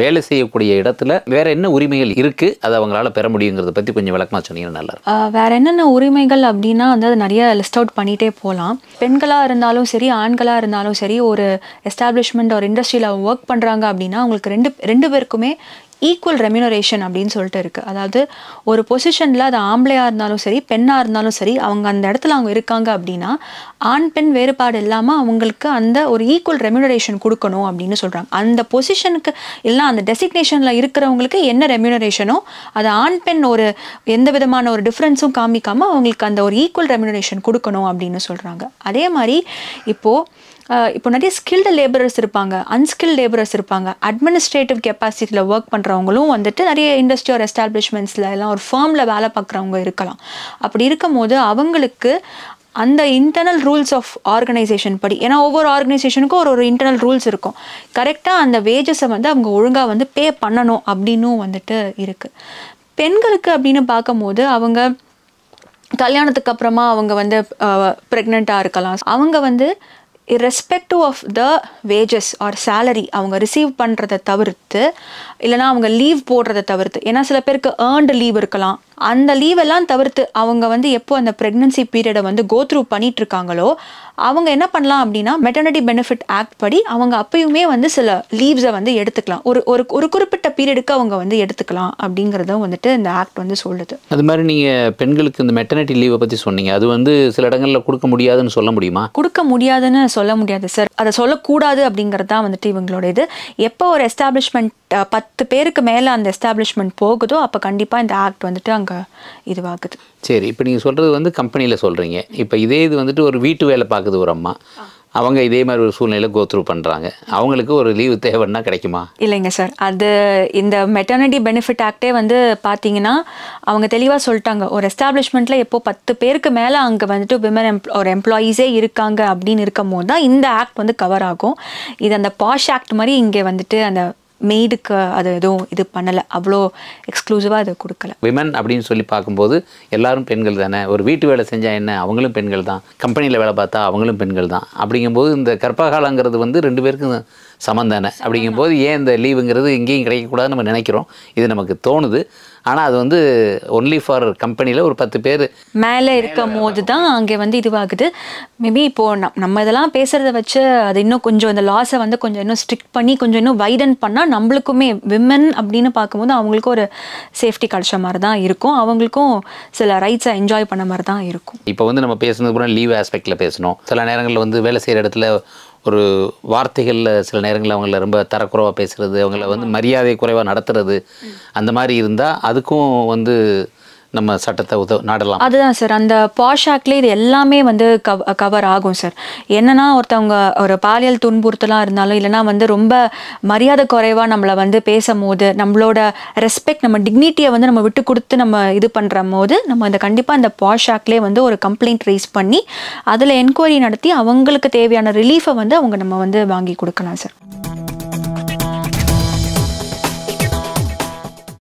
வேலை செய்யக்கூடிய இடத்துல வேற என்ன உரிமைகள் இருக்கு, அதை அவங்களால பெற முடியுங்கிறத பத்தி கொஞ்சம் விளக்கமா சொன்னீங்கன்னா நல்லா இருக்கும். வேற என்னென்ன உரிமைகள் அப்படின்னா வந்து அது நிறைய லிஸ்ட் அவுட் பண்ணிட்டே போகலாம். பெண்களாக இருந்தாலும் சரி, ஆண்களாக இருந்தாலும் சரி, ஒரு எஸ்டாப்ளிஷ்மெண்ட் ஒரு இண்டஸ்ட்ரியில் ஒர்க் பண்ணுறாங்க அப்படின்னா அவங்களுக்கு ரெண்டு பேருக்குமே ஈக்குவல் ரெம்யூனரேஷன் அப்படின்னு சொல்லிட்டு இருக்குது. அதாவது ஒரு பொசிஷனில் அது ஆம்பளையாக இருந்தாலும் சரி, பெண்ணாக இருந்தாலும் சரி, அவங்க அந்த இடத்துல அவங்க இருக்காங்க அப்படின்னா ஆண் பெண் வேறுபாடு இல்லாமல் அவங்களுக்கு அந்த ஒரு ஈக்குவல் ரெம்யூனரேஷன் கொடுக்கணும் அப்படின்னு சொல்கிறாங்க. அந்த பொசிஷனுக்கு இல்லை அந்த டெசிக்னேஷனில் இருக்கிறவங்களுக்கு என்ன ரெம்யூனரேஷனோ அது ஆண் பெண் ஒரு எந்த விதமான ஒரு டிஃப்ரென்ஸும் காமிக்காமல் அவங்களுக்கு அந்த ஒரு ஈக்குவல் ரெம்யூனரேஷன் கொடுக்கணும் அப்படின்னு சொல்கிறாங்க. அதே மாதிரி இப்போ நிறைய ஸ்கில்டு லேபரர்ஸ் இருப்பாங்க, அன்ஸ்கில்டு லேபரர்ஸ் இருப்பாங்க. அட்மினிஸ்ட்ரேட்டிவ் கெப்பாசிட்டியில் ஒர்க் பண்ணுறவங்களும் வந்துட்டு நிறைய இண்டஸ்ட்ரி ஒரு எஸ்டாப்ளிஷ்மெண்ட்ஸில் எல்லாம் ஒரு ஃபர்மில் வேலை பார்க்குறவங்க இருக்கலாம். அப்படி இருக்கும் போது அவங்களுக்கு அந்த இன்டர்னல் ரூல்ஸ் ஆஃப் ஆர்கனைசேஷன் படி, ஏன்னா ஒவ்வொரு ஆர்கனைசேஷனுக்கும் ஒரு இன்டர்னல் ரூல்ஸ் இருக்கும், கரெக்டாக அந்த வேஜஸை வந்து அவங்க ஒழுங்காக வந்து பே பண்ணணும் அப்படின்னும் வந்துட்டு இருக்குது. பெண்களுக்கு அப்படின்னு பார்க்கும்போது அவங்க கல்யாணத்துக்கு அப்புறமா அவங்க வந்து ப்ரெக்னெண்ட்டாக இருக்கலாம். அவங்க வந்து irrespective of the wages or salary அவங்க ரிசீவ் பண்ணுறதை தவிர்த்து, இல்லைனா அவங்க லீவ் போடுறதை தவிர்த்து, ஏன்னா சில பேருக்கு ஏர்ன்டு லீவ் இருக்கலாம், அந்த லீவெல்லாம் தவிர்த்து அவங்க வந்து எப்போ அந்த ப்ரெக்னன்சி பீரியடை வந்து கோ த்ரூ பண்ணிட்டு இருக்காங்களோ அவங்க என்ன பண்ணலாம் அப்படின்னா மெட்டர்னிட்டி பெனிஃபிட் ஆக்ட் படி அவங்க அப்பயுமே வந்து சில லீவ்ஸை வந்து எடுத்துக்கலாம். ஒரு குறிப்பிட்ட பீரியடுக்கு அவங்க வந்து எடுத்துக்கலாம் அப்படிங்கிறதும் வந்துட்டு இந்த ஆக்ட் வந்து சொல்லுது. அது மாதிரி நீங்கள் பெண்களுக்கு இந்த மெட்டர்னிட்டி லீவை பற்றி சொன்னீங்க, அது வந்து சில இடங்களில் கொடுக்க முடியாதுன்னு சொல்ல முடியுமா? கொடுக்க முடியாதுன்னு சொல்ல முடியாது சார், அதை சொல்லக்கூடாது அப்படிங்கிறது தான் வந்துட்டு இவங்களோட இது. எப்போ ஒரு எஸ்டாப்ளிஷ்மெண்ட் 10 பேருக்கு மேலே அந்த எஸ்டாப்ளிஷ்மெண்ட் போகுதோ அப்போ கண்டிப்பாக இந்த ஆக்ட் வந்துட்டு அங்கே இதுவாகுது. சரி, இப்போ நீங்கள் சொல்கிறது வந்து கம்பெனியில் சொல்கிறீங்க. இப்போ இதே இது வந்துட்டு ஒரு வீட்டு வேலை பார்க்குது ஒரு அம்மா, அவங்க இதே மாதிரி ஒரு சூழ்நிலை கோ த்ரூ பண்ணுறாங்க, அவங்களுக்கு ஒரு லீவு தேவைன்னா கிடைக்குமா? இல்லைங்க சார், அது இந்த மெட்டர்னிட்டி பெனிஃபிட் ஆக்டே வந்து பார்த்தீங்கன்னா அவங்க தெளிவாக சொல்லிட்டாங்க, ஒரு எஸ்டாப்ளிஷ்மெண்ட்டில் எப்போ 10 பேருக்கு மேலே அங்கே வந்துட்டு விமன் ஒரு எம்ப்ளாயீஸே இருக்காங்க அப்படின்னு இருக்கும் போது தான் இந்த ஆக்ட் வந்து கவர் ஆகும். இது அந்த பாஷ் ஆக்ட் மாதிரி இங்கே வந்துட்டு அந்த மெய்டுக்கு அது எதுவும் இது பண்ணலை, அவ்வளோ எக்ஸ்க்ளூசிவாக அதை கொடுக்கல. விமன் அப்படின்னு சொல்லி பார்க்கும்போது எல்லாரும் பெண்கள் தானே, ஒரு வீட்டு வேலை செஞ்சால் என்ன அவங்களும் பெண்கள் தான், கம்பெனியில் வேலை பார்த்தா அவங்களும் பெண்கள் தான். அப்படிங்கும்போது இந்த கர்ப்பகாலங்கிறது வந்து 2 பேருக்கும் சமம் தானே. அப்படிங்கும்போது ஏன் இந்த லீவுங்கிறது எங்கேயும் கிடைக்கக்கூடாதுன்னு நம்ம நினைக்கிறோம், இது நமக்கு தோணுது. ஆனால் அது வந்து ஒன்லி ஃபார் கம்பெனியில் ஒரு 10 பேர் மேலே இருக்கும் போது தான் அங்கே வந்து இதுவாகுது. மேபி இப்போது நம்ம இதெல்லாம் பேசுகிறத வச்சு அது இன்னும் கொஞ்சம் இந்த லாஸை வந்து கொஞ்சம் இன்னும் ஸ்ட்ரிக்ட் பண்ணி கொஞ்சம் இன்னும் வைடன் பண்ணால் நம்மளுக்குமே விமன் அப்படின்னு பார்க்கும்போது அவங்களுக்கும் ஒரு சேஃப்டி கிடைச்ச மாதிரி தான் இருக்கும், அவங்களுக்கும் சில ரைட்ஸை என்ஜாய் பண்ண மாதிரி தான் இருக்கும். இப்போ வந்து நம்ம பேசுனது கூட லீவ் ஆஸ்பெக்டில் பேசணும். சில நேரங்களில் வந்து வேலை செய்கிற இடத்துல ஒரு வார்த்தைகளில் சில நேரங்களில் அவங்கள ரொம்ப தரக்குறைவாக பேசுகிறது, அவங்கள வந்து மரியாதை குறைவாக நடத்துறது, அந்த மாதிரி இருந்தால் அதுக்கும் வந்து நம்ம சட்டத்தை நாடலாம். அதுதான் சார், அந்த பாஷ் ஆக்ட்லேயே இது எல்லாமே வந்து கவர் ஆகும் சார். என்னன்னா ஒருத்தவங்க ஒரு பாலியல் துன்புறுத்தலாக இருந்தாலும் இல்லைனா வந்து ரொம்ப மரியாதை குறைவாக நம்மளை வந்து பேசும்போது நம்மளோட ரெஸ்பெக்ட் நம்ம டிக்னிட்டியை வந்து நம்ம விட்டு கொடுத்து நம்ம இது பண்ணுற போது நம்ம இந்த கண்டிப்பாக இந்த பாஷ் ஆக்ட்லேயே வந்து ஒரு கம்ப்ளைண்ட் ரைஸ் பண்ணி அதில் என்கொயரி நடத்தி அவங்களுக்கு தேவையான ரிலீஃபை வந்து நம்ம வந்து வாங்கி கொடுக்கலாம் சார்.